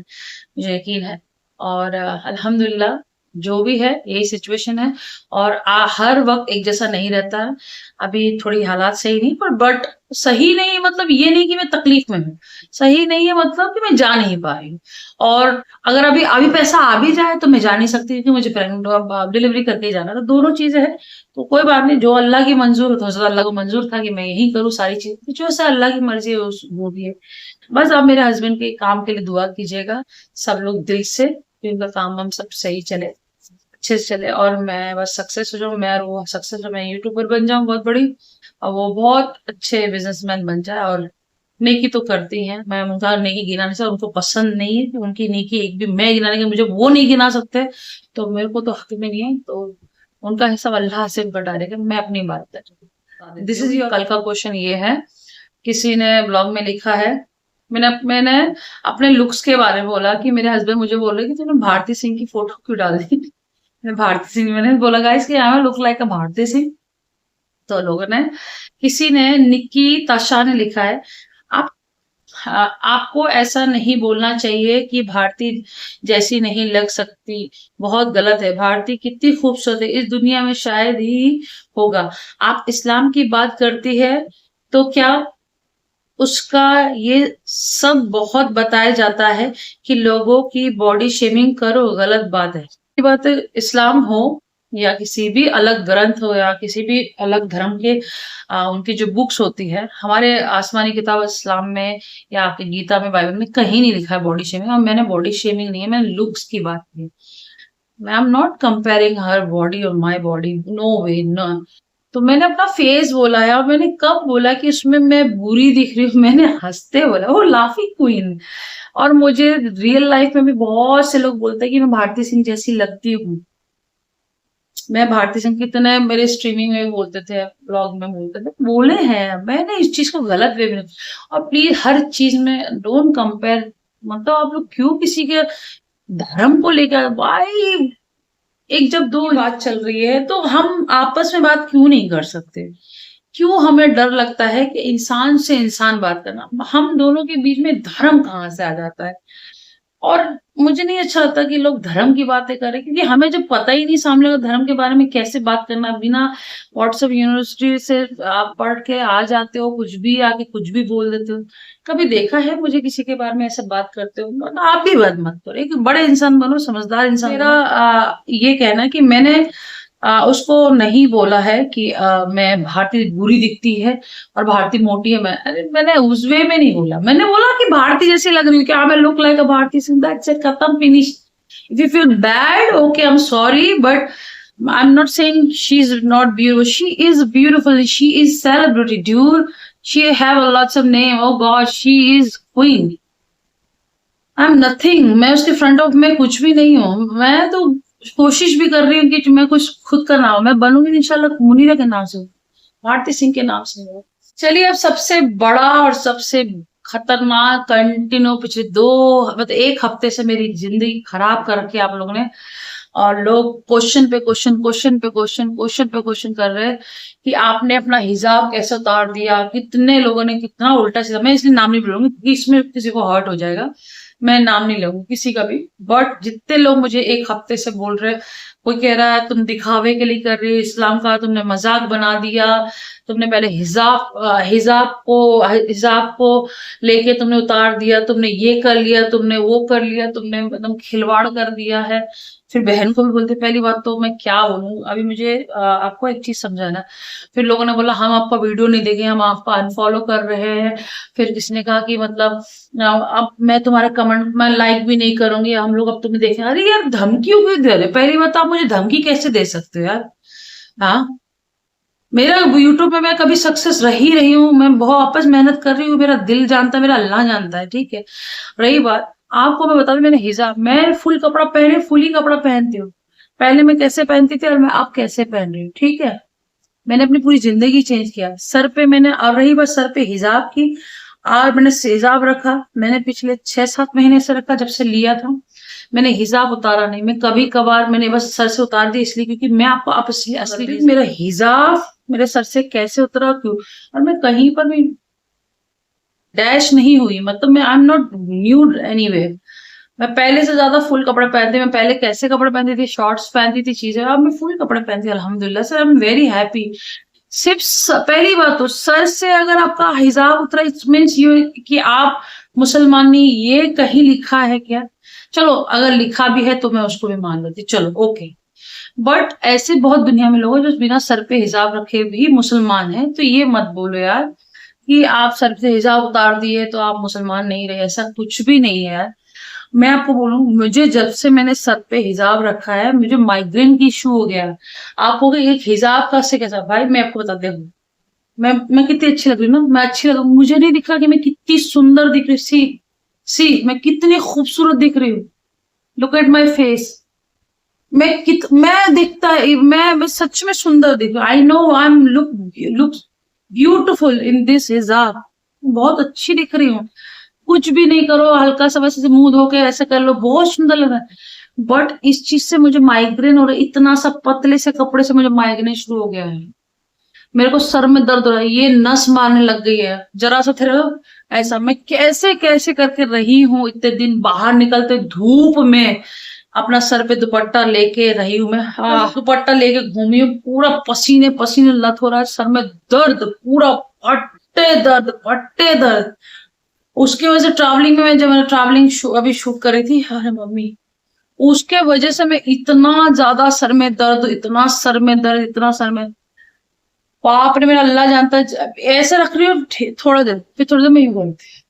मुझे यकीन है। और अल्हम्दुलिल्लाह जो भी है यही सिचुएशन है। और हर वक्त एक जैसा नहीं रहता है। अभी थोड़ी हालात सही नहीं, पर बट सही नहीं मतलब ये नहीं कि मैं तकलीफ में हूँ, सही नहीं है मतलब कि मैं जा नहीं पा रही हूँ। और अगर अभी अभी पैसा आ भी जाए तो मैं जा नहीं सकती, क्योंकि मुझे प्रेगनेंट डिलीवरी करके ही जाना, तो दोनों चीजें हैं। तो कोई बात नहीं, जो अल्लाह की मंजूर हो, तो अल्लाह को मंजूर था कि मैं यही करूँ सारी चीज, तो जो सा अल्लाह की मर्जी है वो भी है। बस आप मेरे हस्बैंड के काम के लिए दुआ कीजिएगा, सब लोग दिल से, कि उनका काम हम सब सही चले, अच्छे से चले, और मैं बस सक्सेस हो जाऊँ, मैं और वो सक्सेस हो, मैं यूट्यूबर बन जाऊँ बहुत बड़ी, और वो बहुत अच्छे बिजनेसमैन बन जाए। और नेकी तो करती हैं, मैं उनका नेकी गिनाने से, उनको पसंद नहीं है कि उनकी नेकी एक भी मैं गिनाने के, मुझे वो नहीं गिना सकते, तो मेरे को तो हक में नहीं है। तो उनका हिसाब अल्लाह से उनका डालेगा, मैं अपनी बात कर। दिस इज योर, कल का क्वेश्चन ये है, किसी ने ब्लॉग में लिखा है, मैंने अपने लुक्स के बारे में बोला कि मेरे हस्बैंड मुझे बोल रहे कि तूने भारती सिंह की फोटो क्यों डाल दी। भारती सिंह, मैंने बोला गाइस कि I look like a Bharti Singh. तो लोगों ने, किसी ने, निक्की ताशा ने लिखा है, आप आपको ऐसा नहीं बोलना चाहिए कि भारती जैसी नहीं लग सकती, बहुत गलत है। भारती कितनी खूबसूरत है, इस दुनिया में शायद ही होगा। आप इस्लाम की बात करती है तो क्या उसका ये सब बहुत बताया जाता है कि लोगों की बॉडी शेमिंग करो, गलत बात है। ये बात इस्लाम हो या किसी भी अलग ग्रंथ हो या किसी भी अलग धर्म के उनकी जो बुक्स होती है, हमारे आसमानी किताब इस्लाम में या आपकी गीता में, बाइबल में कहीं नहीं लिखा है बॉडी शेमिंग। और मैंने बॉडी शेमिंग नहीं है, मैंने लुक्स की बात की है। I am not comparing her body और my body, no way, no. तो मैंने अपना फेस बोला है, और मैंने कब बोला कि उसमें मैं बुरी दिख रही हूँ? मैंने हंसते बोला, वो लाफिंग क्वीन। और मुझे रियल लाइफ में भी बहुत से लोग बोलते हैं कि मैं भारती सिंह जैसी लगती हूँ। मैं भारती सिंह कितने मेरे स्ट्रीमिंग में भी बोलते थे, ब्लॉग में बोलते थे, बोले हैं। मैंने इस चीज को गलत वे में, और प्लीज हर चीज में डोंट कंपेयर। मतलब आप लोग क्यों किसी के धर्म को लेकर, भाई एक जब दो बात चल रही है तो हम आपस में बात क्यों नहीं कर सकते? क्यों हमें डर लगता है कि इंसान से इंसान बात करना? हम दोनों के बीच में धर्म कहाँ से आ जाता है? और मुझे नहीं अच्छा लगता कि लोग धर्म की बातें करें, क्योंकि हमें जब पता ही नहीं सामने वाले धर्म के बारे में कैसे बात करना। बिना व्हाट्सएप यूनिवर्सिटी से आप पढ़ के आ जाते हो, कुछ भी आके कुछ भी बोल देते हो। कभी देखा है मुझे किसी के बारे में ऐसे बात करते हो? मतलब आप भी बात मत करो, एक बड़े इंसान बनो, समझदार इंसान मेरा ये कहना है कि मैंने उसको नहीं बोला है कि मैं भारती बुरी दिखती है और भारती मोटी है। मैंने उस वे में नहीं बोला। मैंने बोला कि भारती जैसी लग रही हूँ, क्या मैं look like a Bharti Singh? That's it, खत्म, finish. If you feel bad, okay, I am sorry, but I'm not saying she's not beautiful. She is beautiful. She is celebrity, dude. She have a lots of name. Oh God, she is queen. I'm nothing. मैं उसके front of में कुछ भी नहीं हूँ। मैं तो कोशिश भी कर रही हूँ कि मैं कुछ खुद का नाम, मैं बनूंगी इंशाल्लाह मुनीरा के नाम से, भारती सिंह के नाम से। चलिए, अब सबसे बड़ा और सबसे खतरनाक कंटिन्यू पिछले मतलब 1 हफ्ते से मेरी जिंदगी खराब कर रखी है आप लोगों ने। और लोग क्वेश्चन पे क्वेश्चन, क्वेश्चन पे क्वेश्चन, क्वेश्चन पे क्वेश्चन कर रहे हैं कि आपने अपना हिजाब कैसे उतार दिया। कितने लोगों ने कितना उल्टा सीधा, मैं इसलिए नाम नहीं बोलूंगी क्योंकि इसमें किसी को हर्ट हो जाएगा, मैं नाम नहीं लूंगी किसी का भी। बट जितने लोग मुझे 1 हफ्ते से बोल रहे, कोई कह रहा है तुम दिखावे के लिए कर रही हो, इस्लाम का तुमने मजाक बना दिया, तुमने पहले हिजाब को लेके तुमने उतार दिया, तुमने ये कर लिया, तुमने वो कर लिया, तुमने एकदम खिलवाड़ कर दिया है। फिर बहन को भी बोलते। पहली बात तो मैं क्या बोलूं, अभी मुझे आपको एक चीज समझाना। फिर लोगों ने बोला हम आपका वीडियो नहीं देंगे, हम आपको अनफॉलो कर रहे हैं। फिर किसी ने कहा कि मतलब अब मैं तुम्हारा कमेंट मैं लाइक भी नहीं करूंगी, हम लोग अब तुम्हें देखें। अरे यार, धमकियों क्यों दे रहे? पहली बात, आप मुझे धमकी कैसे दे सकते हो यार? हाँ, मेरा यूट्यूब में मैं कभी सक्सेस रही हूँ, मैं बहुत वापस मेहनत कर रही हूँ, मेरा दिल जानता है, मेरा अल्लाह जानता है, ठीक है। रही बात, आपको मैं बता दूं, मैंने हिजाब, मैं फुल कपड़ा पहने, फुल ही कपड़ा पहनती हूँ। पहले मैं कैसे पहनती थी और मैं अब कैसे पहन रही हूँ, ठीक है। मैंने अपनी पूरी जिंदगी चेंज किया। सर पे मैंने, और रही बात सर पे हिजाब की, और मैंने हिजाब रखा, मैंने पिछले 6-7 महीने से रखा, जब से लिया था। मैंने हिजाब उतारा नहीं, मैं कभी कभार मैंने बस सर से उतार दी, इसलिए क्योंकि मैं आपको असली मेरा हिजाब मेरे सर से कैसे उतरा, क्यों? और मैं कहीं पर भी डैश नहीं हुई, मतलब मैं आई एम नॉट न्यूड एनीवे। मैं पहले से ज्यादा फुल कपड़े पहनती, मैं पहले कैसे कपड़े पहनती थी, शॉर्ट्स पहनती थी, चीजें, अब मैं फुल कपड़े पहनती हूँ अल्हम्दुलिल्लाह sir, I am very happy. सिर्फ पहली बात तो सर से अगर आपका हिजाब उतरा, इट मीन्स ये कि आप मुसलमान नहीं, ये कहीं लिखा है क्या? चलो अगर लिखा भी है तो मैं उसको भी मान लेती, चलो ओके। बट ऐसे बहुत दुनिया में लोग हैं जो बिना सर पे हिजाब रखे भी मुसलमान हैं, तो ये मत बोलो यार कि आप सर से हिजाब उतार दिए तो आप मुसलमान नहीं रहे, ऐसा कुछ भी नहीं है यार। मैं आपको बोलूं, मुझे जब से मैंने सर पे हिजाब रखा है, मुझे माइग्रेन की इशू हो गया है। आप हो गए एक हिजाब का से कैसा? भाई मैं आपको बताते हूँ, मैं कितनी अच्छी लग रही हूँ ना, मैं अच्छी लग, मुझे नहीं दिख रहा कि मैं कितनी सुंदर दिख रही हूँ। सी मैं कितनी खूबसूरत दिख रही हूँ, लुक एट माई फेस। मैं दिखता है, मैं सच में सुंदर दिख रही हूँ। I know I am look beautiful in this हिजाब, बहुत अच्छी दिख रही हूँ। कुछ भी नहीं करो, हल्का सा वैसे मुंह धो के ऐसे कर लो, बहुत सुंदर लग रहा है। बट इस चीज से मुझे माइग्रेन हो रहा है, इतना सा पतले से कपड़े से मुझे माइग्रेन शुरू हो गया है। मेरे को सर में दर्द हो रहा है, ये नस मारने लग गई है, जरा सा थे ऐसा। मैं कैसे कैसे करके रही हूँ इतने दिन, बाहर निकलते धूप में अपना सर पे दुपट्टा लेके रही हूँ मैं। हाँ, दुपट्टा लेके घूमी हूँ, पूरा पसीने पसीने लत हो रहा है, सर में दर्द पूरा फट फट्टे दर्द। उसकी वजह से ट्रैवलिंग में, जब मैंने ट्रैवलिंग अभी शूट करी थी, अरे मम्मी, उसके वजह से मैं इतना ज्यादा सर में दर्द, इतना सर में दर्द, इतना सर में, बाप रे, मेरा अल्लाह जानता है। ऐसे रख रही हूँ थोड़ा देर, फिर थोड़ी देर में यूं करती,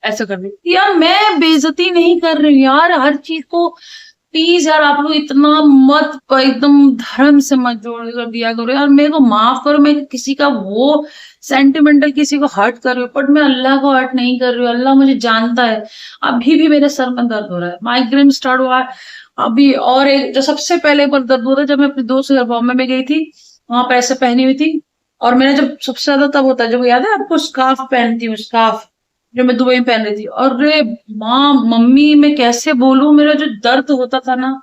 ऐसा कर रही हूँ। यार मैं बेइज्जती नहीं कर रही हूँ यार, हर चीज को प्लीज यार आप लोग इतना मत एकदम धर्म से मत जोड़ कर दिया करो यार, मेरे को माफ करो, मैं किसी का वो सेंटिमेंटल किसी को हर्ट कर रही हूँ, बट मैं अल्लाह को हर्ट नहीं कर रही हूँ, अल्लाह मुझे जानता है। अभी भी मेरे सर में दर्द हो रहा है, माइग्रेन स्टार्ट हुआ है अभी। और एक जो सबसे पहले एक बार दर्द हुआ था जब मैं अपने दोस्त के घर बॉम्बे में गई थी, वहां पर ऐसे पहनी हुई थी, और मेरा जब सबसे ज्यादा तब होता है, जब याद है आपको, स्कार्फ पहनती हूँ, स्कार्फ जो मैं दुबई में पहन रही थी। अरे माँ मम्मी, मैं कैसे बोलूं, मेरा जो दर्द होता था ना,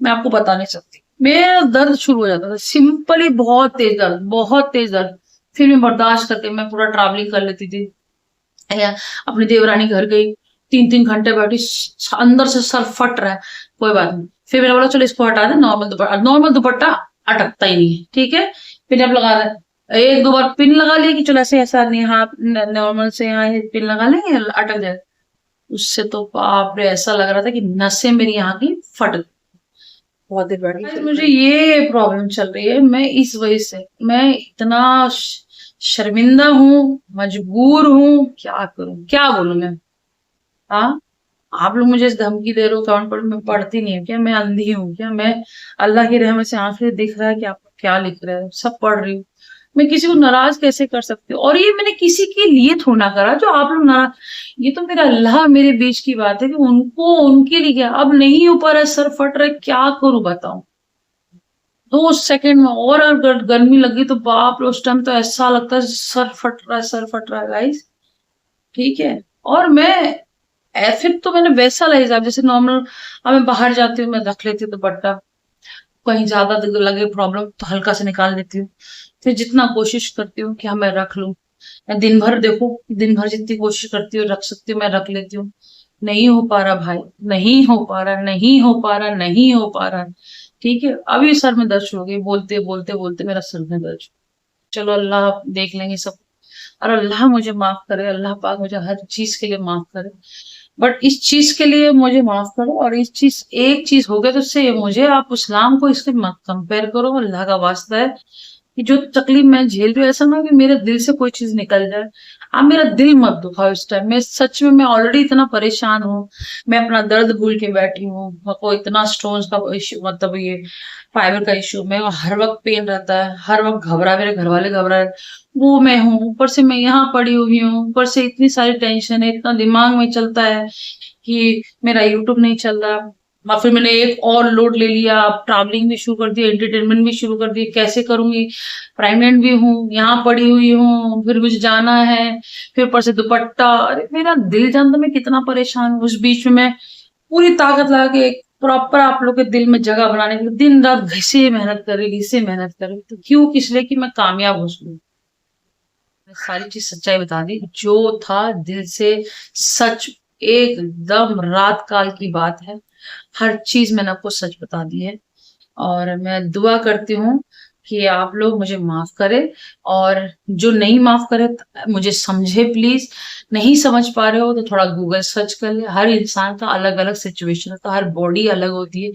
मैं आपको बता नहीं सकती। मेरा दर्द शुरू हो जाता था सिंपली, बहुत तेज दर्द, बहुत तेज दर्द। फिर मैं बर्दाश्त करके मैं पूरा ट्रैवलिंग कर लेती थी। या अपनी देवरानी घर गई, 3-3 घंटे बैठी, अंदर से सर फट रहा है, कोई बात नहीं, फिर मैंने बोला चलो इसको हटा दे, नॉर्मल दुपट्टा, नॉर्मल दुपट्टा अटकता ही नहीं है, ठीक है, पिन अब लगा दे। एक दो बार पिन लगा लिया कि चलो ऐसे ऐसा नहीं, हाँ नॉर्मल से यहाँ पिन लगा लेंगे, अटक जाए। उससे तो बाप रे, ऐसा लग रहा था कि नसें मेरी यहाँ की फट गई। बहुत देर बैठी, मुझे ये प्रॉब्लम चल रही है, मैं इस वजह से मैं इतना शर्मिंदा हूँ, मजबूर हूँ, क्या करूं, क्या बोलूं मैं। हाँ, आप लोग मुझे धमकी दे रहे हो कमेंट पर, मैं पढ़ती नहीं हूँ क्या, मैं अंधी हूँ क्या, मैं अल्लाह की रहमत से आंखें दिख रहा है कि आप क्या लिख रहे हो, सब पढ़ रही हूँ। मैं किसी को नाराज कैसे कर सकती हूँ, और ये मैंने किसी के लिए थोड़ा ना करा जो आप लोग नाराज। ये तो मेरा अल्लाह मेरे बीच की बात है कि उनको, उनके लिए क्या, अब नहीं हो पा रहा है, सर फट रहा है, क्या करूं बताऊं। 2 सेकंड में, और अगर गर्मी लगी तो बाप रे, उस टाइम तो ऐसा लगता है सर फट रहा है, सर फट रहा है गाइस, ठीक है। और मैं फिर तो मैंने वैसा हिसाब, जैसे नॉर्मल, अब मैं बाहर जाती हूँ मैं रख लेती हूँ दुपट्टा, कहीं ज्यादा लगे प्रॉब्लम तो हल्का से निकाल लेती हूँ, फिर जितना कोशिश करती हूँ कि हाँ मैं रख लूं। मैं दिन भर, देखो दिन भर जितनी कोशिश करती हूँ रख सकती हूँ, मैं रख लेती हूँ। नहीं हो पा रहा भाई, नहीं हो पा रहा, नहीं हो पा रहा, नहीं हो पा रहा, ठीक है। अभी सर में दर्द हो गई, बोलते बोलते बोलते मेरा सर में दर्द। चलो अल्लाह देख लेंगे सब, और अल्लाह मुझे माफ करे, अल्लाह पाक मुझे हर चीज के लिए माफ करे, बट इस चीज के लिए मुझे माफ करो। और इस चीज, एक चीज हो गया तो उससे मुझे, आप इस्लाम को इससे मत कंपेयर करो, अल्लाह का वास्ता है कि जो तकलीफ मैं झेल रही हूँ, ऐसा ना हो कि मेरे दिल से कोई चीज निकल जाए। आप मेरा दिल मत दुखाओ इस टाइम, मैं सच में, मैं ऑलरेडी इतना परेशान हूँ, मैं अपना दर्द भूल के बैठी हूँ, को इतना स्टोन्स का इश्यू, मतलब ये फाइबर का इश्यू, मैं हर वक्त पेन रहता है, हर वक्त घबरा, मेरे घर वाले घबरा, वो मैं हूँ, ऊपर से मैं यहाँ पड़ी हुई हूँ, ऊपर से इतनी सारी टेंशन है, इतना दिमाग में चलता है कि मेरा यूट्यूब नहीं चल रहा। और फिर मैंने एक और लोड ले लिया, ट्रैवलिंग भी शुरू कर दी, एंटरटेनमेंट भी शुरू कर दी, कैसे करूंगी, प्रेग्नेंट भी हूँ, यहाँ पड़ी हुई हूँ, फिर मुझे जाना है, फिर ऊपर से दुपट्टा, अरे मेरा दिल जानता मैं कितना परेशान हूँ। उस बीच में मैं पूरी ताकत लगा के प्रॉपर आप लोग के दिल में जगह बनाने के लिए दिन रात घिसे मेहनत कर रही, घिसे मेहनत कर रही, तो क्यों, किस लिए, कि मैं कामयाब हो सकूं। सारी चीज सच्चाई बता दी, जो था दिल से, सच, एकदम रात काल की बात है, हर चीज मैंने आपको सच बता दी है। और मैं दुआ करती हूँ कि आप लोग मुझे माफ करें, और जो नहीं माफ करे मुझे समझे प्लीज। नहीं समझ पा रहे हो तो थोड़ा गूगल सर्च कर ले, हर इंसान का अलग अलग सिचुएशन होता है, हर बॉडी अलग होती है,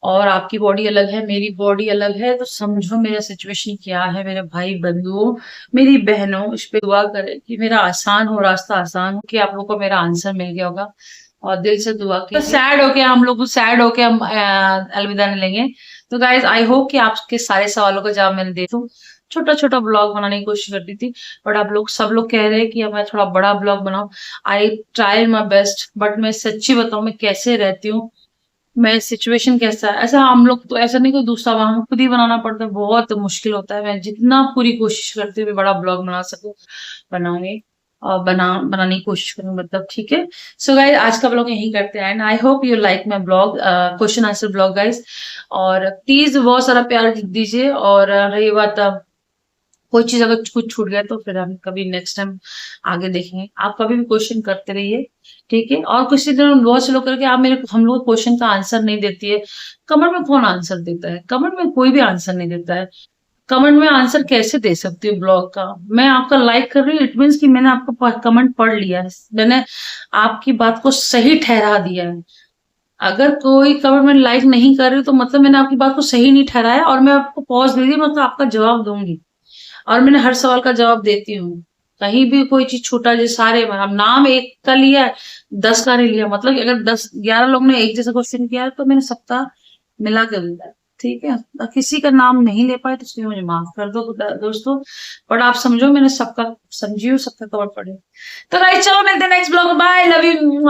और आपकी बॉडी अलग है, मेरी बॉडी अलग है, तो समझो मेरा सिचुएशन क्या है। मेरे भाई बंधुओं, मेरी बहनों, इस पे दुआ करें कि मेरा आसान हो, रास्ता आसान हो, कि आप लोगों को मेरा आंसर मिल गया होगा, और दिल से दुआ की। सैड होके हम लोग, सैड होके हम अलविदा नहीं लेंगे। तो गाइज आई होप कि आपके सारे सवालों का जवाब मैंने दे दूं। छोटा छोटा ब्लॉग बनाने की कोशिश करती थी, बट आप लोग, सब लोग कह रहे हैं कि मैं थोड़ा बड़ा ब्लॉग बनाऊं। I try my best, but मैं सच्ची बताऊं मैं कैसे रहती हूँ, मैं सिचुएशन कैसा है, ऐसा हम लोग तो ऐसा नहीं, कोई दूसरा वहां खुद ही बनाना पड़ता है, बहुत मुश्किल होता है। मैं जितना पूरी कोशिश करती हूँ बड़ा ब्लॉग बना सकूं, बनाऊंगी, और बनाने की कोशिश करूँ, मतलब ठीक है। सो गाइज आज का ब्लॉग यही करते हैं, and I hope you like my blog, question answer blog guys. और प्लीज बहुत सारा प्यार दीजिए, और रही बात कोई चीज अगर कुछ छूट गया तो फिर हम कभी नेक्स्ट टाइम आगे देखेंगे। आप कभी भी क्वेश्चन करते रहिए, ठीक है। और कुछ बहुत से लोग करके आप मेरे, हम लोग क्वेश्चन का आंसर नहीं देती है, कमेंट में कौन आंसर देता है, कमेंट में कोई भी आंसर नहीं देता है। कमेंट में आंसर कैसे दे सकती हूँ ब्लॉग का? मैं आपका लाइक कर रही हूँ, इट मीन्स कि मैंने आपका कमेंट पढ़ लिया है, मैंने आपकी बात को सही ठहरा दिया है। अगर कोई कमेंट में लाइक नहीं कर रही तो मतलब मैंने आपकी बात को सही नहीं ठहराया, और मैं आपको पॉज दे दी, मतलब आपका जवाब दूंगी, और मैंने हर सवाल का जवाब देती हूँ। कहीं भी कोई चीज छूटा, जैसे सारे में हम नाम एक का लिया है, 10 का नहीं लिया, मतलब कि अगर 10-11 लोग ने एक जैसा क्वेश्चन किया है तो मैंने सबका मिला के दिया है, ठीक है। किसी का नाम नहीं ले पाए तो इसलिए मुझे माफ कर दो दोस्तों, बट आप समझो मैंने सबका समझी हूँ, सबका कवर पड़े। तो गाइस चलो मिलते हैं नेक्स्ट ब्लॉग में, बाय, लव यू।